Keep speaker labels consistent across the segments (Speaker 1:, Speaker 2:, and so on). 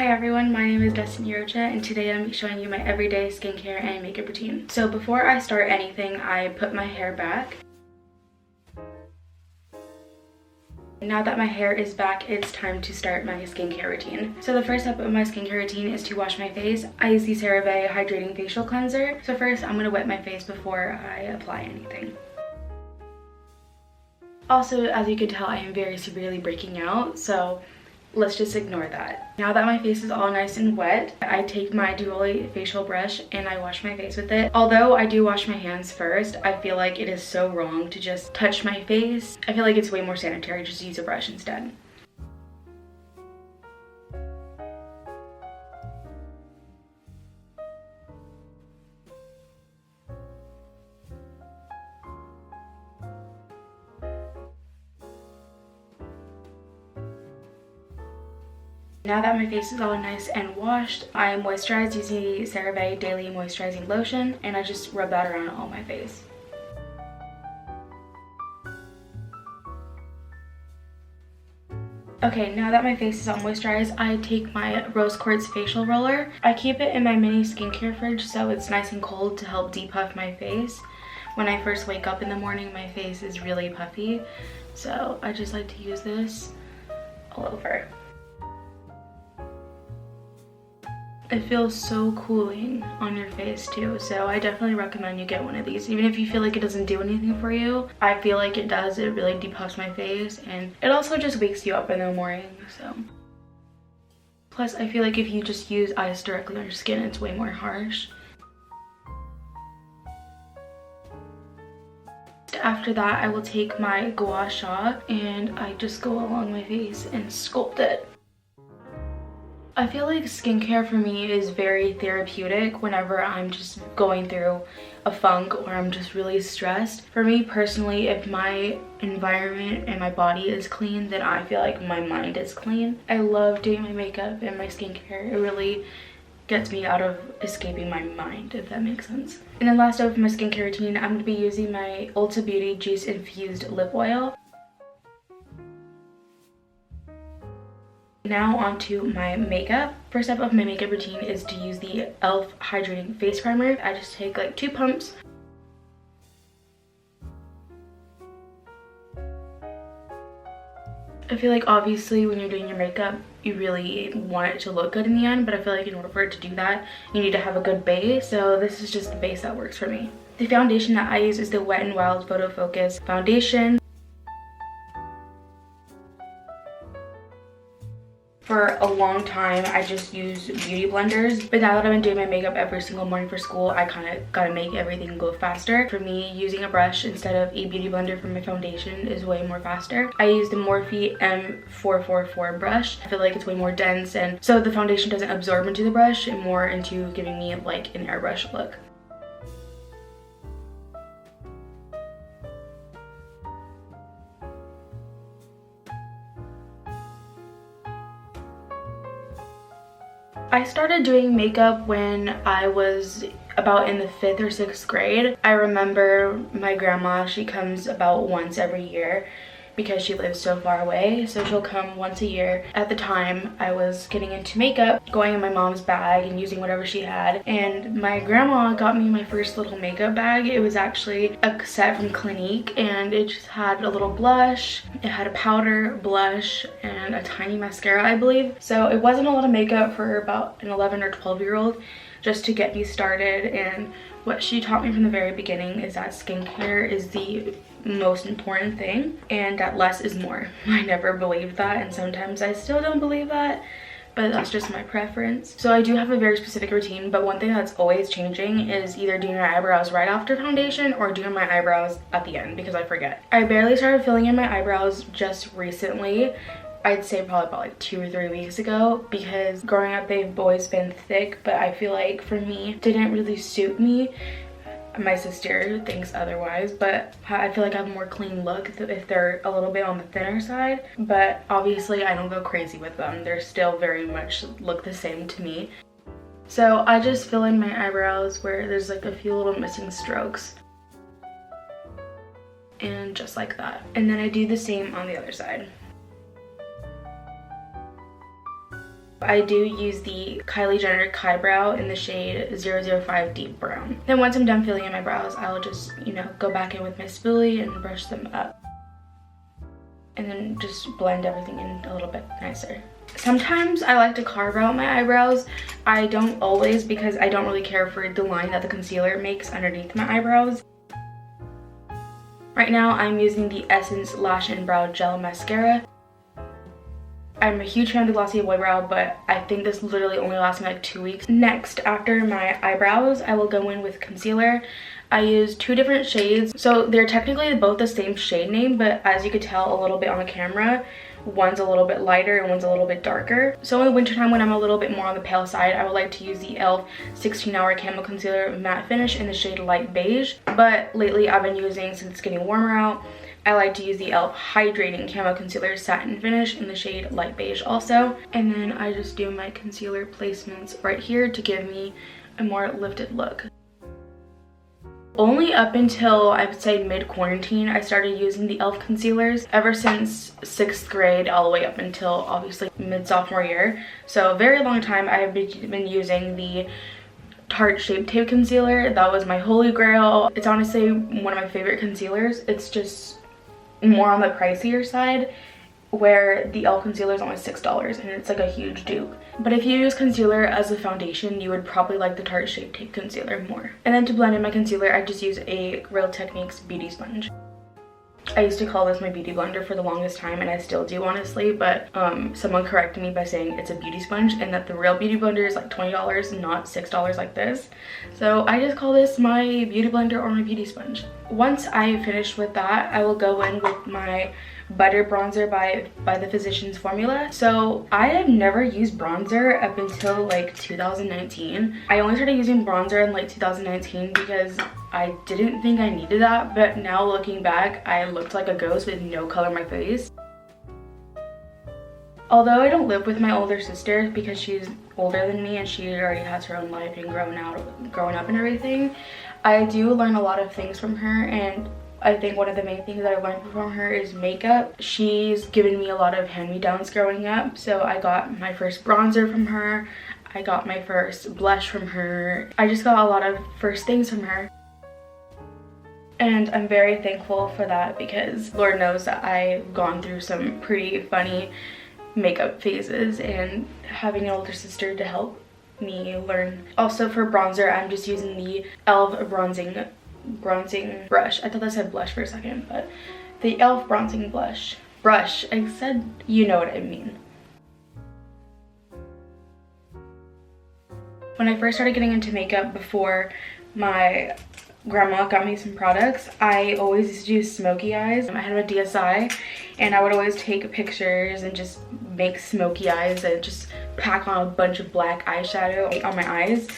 Speaker 1: Hi everyone, my name is destinyrocha and today I'm showing you my everyday skincare and makeup routine. So before I start anything, I put my hair back. Now that my hair is back, it's time to start my skincare routine. So the first step of my skincare routine is to wash my face. I use the CeraVe Hydrating Facial Cleanser. So first I'm going to wet my face before I apply anything. Also, as you can tell, I am very severely breaking out, so let's just ignore that. Now that my face is all nice and wet, I take my Duoly facial brush and I wash my face with it. Although I do wash my hands first, I feel like it is so wrong to just touch my face. I feel like it's way more sanitary just to use a brush instead. Now that my face is all nice and washed, I moisturize using the CeraVe Daily Moisturizing Lotion, and I just rub that around all my face. Okay, now that my face is all moisturized, I take my Rose Quartz facial roller. I keep it in my mini skincare fridge so it's nice and cold to help depuff my face. When I first wake up in the morning, my face is really puffy, so I just like to use this all over. It feels so cooling on your face too, so I definitely recommend you get one of these. Even if you feel like it doesn't do anything for you, I feel like it does. It really depuffs my face, and it also just wakes you up in the morning, so. Plus, I feel like if you just use ice directly on your skin, it's way more harsh. After that, I will take my gua sha and I just go along my face and sculpt it. I feel like skincare for me is very therapeutic whenever I'm just going through a funk or I'm just really stressed. For me personally, if my environment and my body is clean, then I feel like my mind is clean. I love doing my makeup and my skincare. It really gets me out of escaping my mind, if that makes sense. And then last up for my skincare routine, I'm going to be using my Ulta Beauty Juice Infused Lip Oil. Now onto my makeup. First step of my makeup routine is to use the e.l.f. Hydrating Face Primer. I just take like 2 pumps. I feel like obviously when you're doing your makeup, you really want it to look good in the end, but I feel like in order for it to do that, you need to have a good base. So this is just the base that works for me. The foundation that I use is the Wet n Wild Photo Focus foundation. For a long time, I just used beauty blenders, but now that I've been doing my makeup every single morning for school, I kind of gotta make everything go faster. For me, using a brush instead of a beauty blender for my foundation is way more faster. I use the Morphe M444 brush. I feel like it's way more dense, and so the foundation doesn't absorb into the brush and more into giving me like an airbrush look. I started doing makeup when I was about in the 5th or 6th grade. I remember my grandma, she comes about once every year because she lives so far away, so she'll come once a year. At the time, I was getting into makeup, going in my mom's bag and using whatever she had, and my grandma got me my first little makeup bag. It was actually a set from Clinique, and it just had a little blush, it had a powder, blush, and a tiny mascara, I believe. So it wasn't a lot of makeup for about an 11 or 12-year-old, just to get me started. And what she taught me from the very beginning is that skincare is the most important thing and that less is more. I never believed that, and sometimes I still don't believe that, but that's just my preference. So I do have a very specific routine, but one thing that's always changing is either doing my eyebrows right after foundation or doing my eyebrows at the end because I forget. I barely started filling in my eyebrows just recently. I'd say probably about like 2 or 3 weeks ago, because growing up they've always been thick, but I feel like for me it didn't really suit me. My sister thinks otherwise, but I feel like I have a more clean look if they're a little bit on the thinner side. But obviously I don't go crazy with them. They're still very much look the same to me. So I just fill in my eyebrows where there's like a few little missing strokes. And just like that. And then I do the same on the other side. I do use the Kylie Jenner Kai Brow in the shade 005 Deep Brown. Then once I'm done filling in my brows, I'll just, you know, go back in with my spoolie and brush them up. And then just blend everything in a little bit nicer. Sometimes I like to carve out my eyebrows. I don't always, because I don't really care for the line that the concealer makes underneath my eyebrows. Right now I'm using the Essence Lash and Brow Gel Mascara. I'm a huge fan of the Glossy Boy Brow, but I think this literally only lasts me like 2 weeks. Next, after my eyebrows, I will go in with concealer. I use 2 different shades. So they're technically both the same shade name, but as you could tell a little bit on the camera, one's a little bit lighter and one's a little bit darker. So in the wintertime, when I'm a little bit more on the pale side, I would like to use the e.l.f. 16-Hour Camo Concealer Matte Finish in the shade Light Beige. But lately I've been using, since it's getting warmer out, I like to use the e.l.f. Hydrating Camo Concealer Satin Finish in the shade Light Beige also. And then I just do my concealer placements right here to give me a more lifted look. Only up until I would say mid-quarantine, I started using the e.l.f. concealers. Ever since 6th grade all the way up until obviously mid-sophomore year. So a very long time I've been using the Tarte Shape Tape Concealer. That was my holy grail. It's honestly one of my favorite concealers. It's just more on the pricier side, where the e.l.f. concealer is only $6 and it's like a huge dupe. But if you use concealer as a foundation, you would probably like the Tarte Shape Tape Concealer more. And then to blend in my concealer, I just use a Real Techniques beauty sponge. I used to call this my beauty blender for the longest time, and I still do honestly, but someone corrected me by saying it's a beauty sponge and that the real beauty blender is like $20, not $6 like this. So I just call this my beauty blender or my beauty sponge. Once I finish with that, I will go in with my Butter Bronzer by the Physicians Formula. So I have never used bronzer up until like 2019. I only started using bronzer in like 2019 because I didn't think I needed that, but now looking back, I looked like a ghost with no color on my face. Although I don't live with my older sister because she's older than me and she already has her own life and growing up and everything, I do learn a lot of things from her, and I think one of the main things that I learned from her is makeup. She's given me a lot of hand-me-downs growing up. So I got my first bronzer from her. I got my first blush from her. I just got a lot of first things from her. And I'm very thankful for that because Lord knows that I've gone through some pretty funny makeup phases, and having an older sister to help me learn. Also for bronzer, I'm just using the e.l.f. bronzing brush. I thought that said blush for a second, but the e.l.f. bronzing brush. I said, you know what I mean. When I first started getting into makeup, before my grandma got me some products, I always used to do smoky eyes. I had a DSI and I would always take pictures and just make smoky eyes and just pack on a bunch of black eyeshadow on my eyes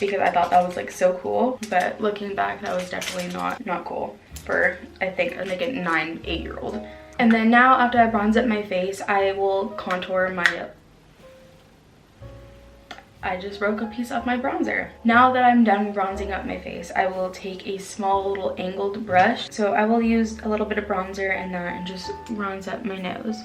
Speaker 1: because I thought that was like so cool. But looking back, that was definitely not cool for I think like a 8-year-old. And then now after I bronze up my face, I will contour my I just broke a piece off my bronzer. Now that I'm done bronzing up my face, I will take a small little angled brush. So I will use a little bit of bronzer and that and just bronze up my nose.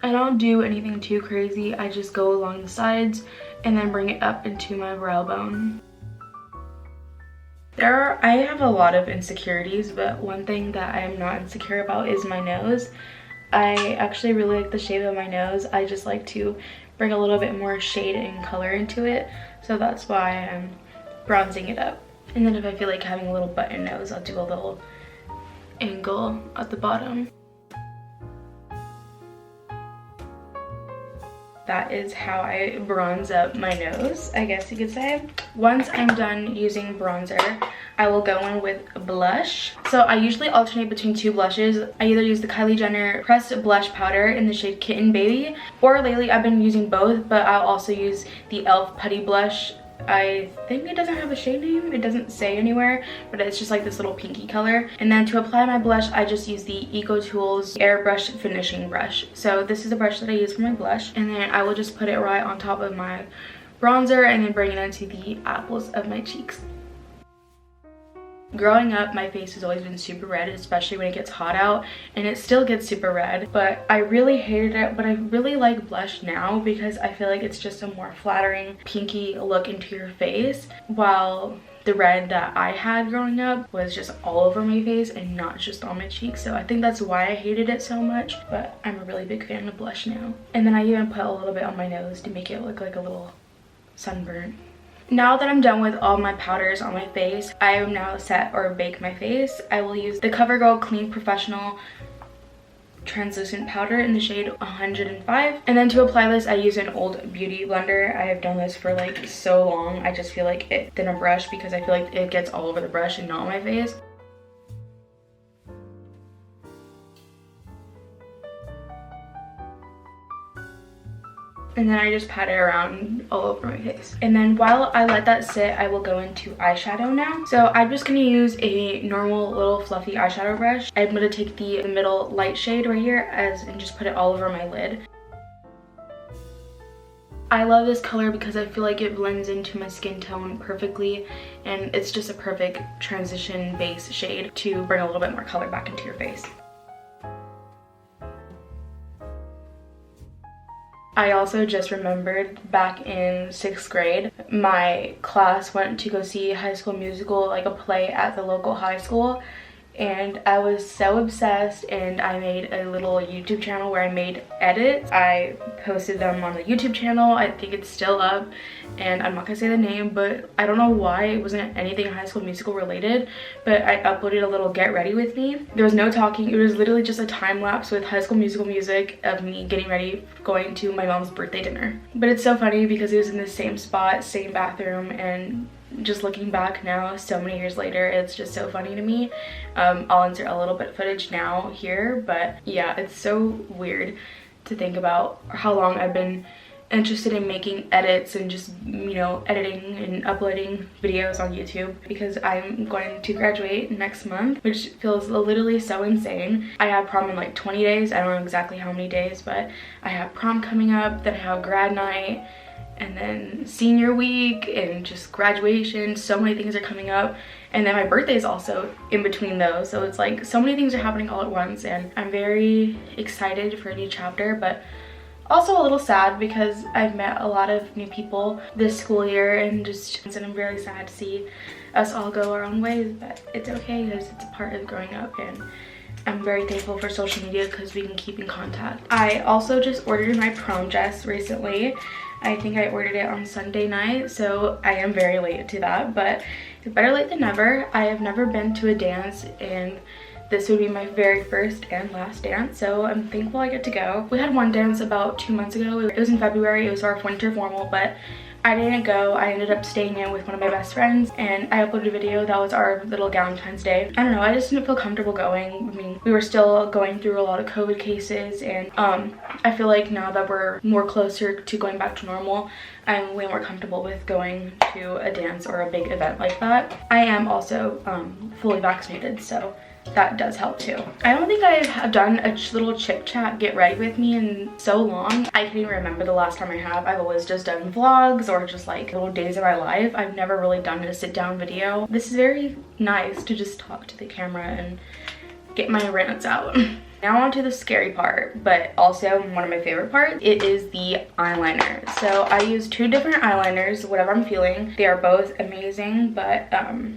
Speaker 1: I don't do anything too crazy. I just go along the sides and then bring it up into my brow bone. I have a lot of insecurities, but one thing that I am not insecure about is my nose. I actually really like the shape of my nose. I just like to bring a little bit more shade and color into it, so that's why I'm bronzing it up. And then if I feel like having a little button nose, I'll do a little angle at the bottom. That is how I bronze up my nose, I guess you could say. Once I'm done using bronzer, I will go in with blush. So I usually alternate between 2 blushes. I either use the Kylie Jenner Pressed Blush Powder in the shade Kitten Baby, or lately I've been using both, but I'll also use the e.l.f. Putty Blush. I think it doesn't have a shade name, it doesn't say anywhere, but it's just like this little pinky color. And then to apply my blush, I just use the EcoTools Airbrush Finishing Brush. So this is the brush that I use for my blush, and then I will just put it right on top of my bronzer and then bring it into the apples of my cheeks. Growing up, my face has always been super red, especially when it gets hot out, and it still gets super red, but I really hated it. But I really like blush now because I feel like it's just a more flattering pinky look into your face, while the red that I had growing up was just all over my face and not just on my cheeks. So I think that's why I hated it so much, but I'm a really big fan of blush now. And then I even put a little bit on my nose to make it look like a little sunburn. Now that I'm done with all my powders on my face, I am now set or bake my face. I will use the CoverGirl Clean Professional translucent powder in the shade 105, and then to apply this I use an old beauty blender. I have done this for like so long. I just feel like it than a brush because I feel like it gets all over the brush and not on my face. And then I just pat it around all over my face. And then while I let that sit, I will go into eyeshadow now. So I'm just gonna use a normal little fluffy eyeshadow brush. I'm gonna take the middle light shade right here and just put it all over my lid. I love this color because I feel like it blends into my skin tone perfectly, and it's just a perfect transition base shade to bring a little bit more color back into your face. I also just remembered back in 6th grade, my class went to go see High School Musical, like a play at the local high school. And I was so obsessed, and I made a little YouTube channel where I made edits. I posted them on the YouTube channel. I think it's still up, and I'm not gonna say the name, but I don't know why it wasn't anything High School Musical related, but I uploaded a little get ready with me. There was no talking. It was literally just a time lapse with High School Musical music of me getting ready, going to my mom's birthday dinner. But it's so funny because it was in the same spot, same bathroom, and just looking back now so many years later, it's just so funny to me. I'll insert a little bit of footage now here, but yeah, it's so weird to think about how long I've been interested in making edits and just, you know, editing and uploading videos on YouTube, because I'm going to graduate next month, which feels literally so insane. I have prom in like 20 days. I don't know exactly how many days, but I have prom coming up, then I have grad night, and then senior week, and just graduation. So many things are coming up, and then my birthday is also in between those, so it's like so many things are happening all at once, and I'm very excited for a new chapter, but also a little sad because I've met a lot of new people this school year, and I'm really sad to see us all go our own ways, but it's okay because it's a part of growing up, and I'm very thankful for social media because we can keep in contact. I also just ordered my prom dress recently. I think I ordered it on Sunday night, so I am very late to that, but it's better late than never. I have never been to a dance, and this would be my very first and last dance, so I'm thankful I get to go. We had one dance about 2 months ago. It was in February. It was our winter formal, but I didn't go. I ended up staying in with one of my best friends, and I uploaded a video. That was our little Valentine's Day. I don't know, I just didn't feel comfortable going. I mean, we were still going through a lot of COVID cases, and I feel like now that we're more closer to going back to normal, I'm way more comfortable with going to a dance or a big event like that. I am also fully vaccinated, so that does help too. I don't think I have done a little chit chat get ready with me in so long. I can't even remember the last time I have. I've always just done vlogs or just like little days of my life. I've never really done a sit down video. This is very nice to just talk to the camera and get my rants out. Now on to the scary part, but also one of my favorite parts. It is the eyeliner. So I use 2 different eyeliners, whatever I'm feeling. They are both amazing, but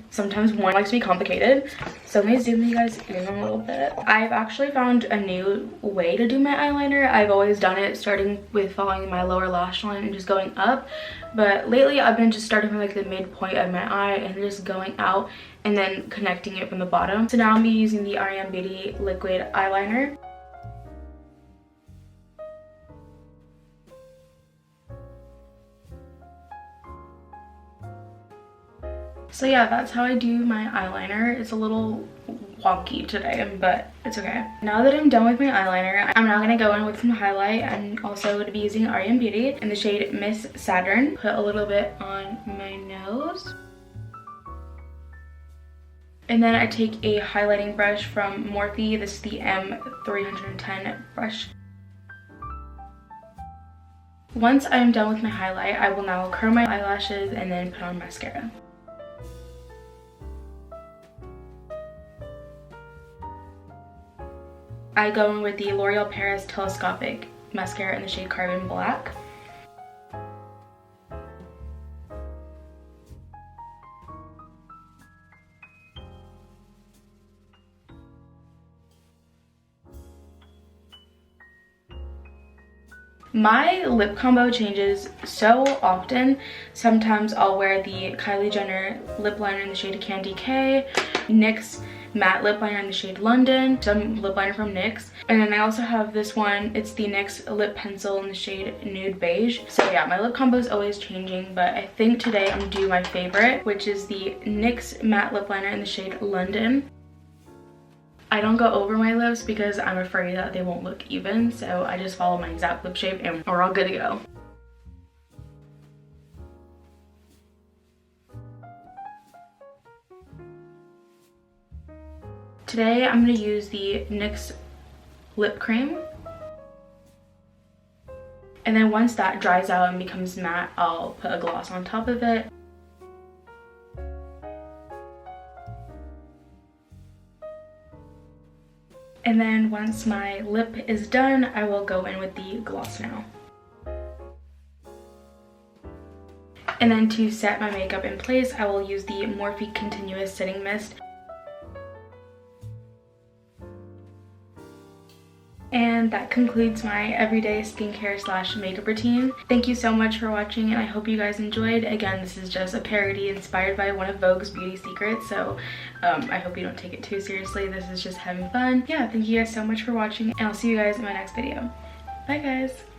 Speaker 1: sometimes one likes to be complicated. So let me zoom you guys in a little bit. I've actually found a new way to do my eyeliner. I've always done it starting with following my lower lash line and just going up. But lately I've been just starting from like the midpoint of my eye and just going out and then connecting it from the bottom. So now I'm using the REM Beauty liquid eyeliner. So yeah, that's how I do my eyeliner. It's a little wonky today, but it's okay. Now that I'm done with my eyeliner, I'm now gonna go in with some highlight. I'm also gonna be using REM Beauty in the shade Miss Saturn. Put a little bit on my nose. And then I take a highlighting brush from Morphe. This is the M310 brush. Once I'm done with my highlight, I will now curl my eyelashes and then put on mascara. I go in with the L'Oreal Paris Telescopic Mascara in the shade Carbon Black. My lip combo changes so often. Sometimes I'll wear the Kylie Jenner lip liner in the shade Candy K, NYX matte lip liner in the shade London, some lip liner from NYX, and then I also have this one. It's the NYX lip pencil in the shade Nude Beige. So yeah, my lip combo is always changing, but I think today I'm gonna do my favorite, which is the NYX matte lip liner in the shade London. I don't go over my lips because I'm afraid that they won't look even, so I just follow my exact lip shape and we're all good to go. Today I'm going to use the NYX lip cream. And then once that dries out and becomes matte, I'll put a gloss on top of it. And then once my lip is done, I will go in with the gloss now. And then to set my makeup in place, I will use the Morphe Continuous Setting Mist. And that concludes my everyday skincare / makeup routine. Thank you so much for watching, and I hope you guys enjoyed. Again, this is just a parody inspired by one of Vogue's beauty secrets, so I hope you don't take it too seriously. This is just having fun. Yeah, thank you guys so much for watching, and I'll see you guys in my next video. Bye guys!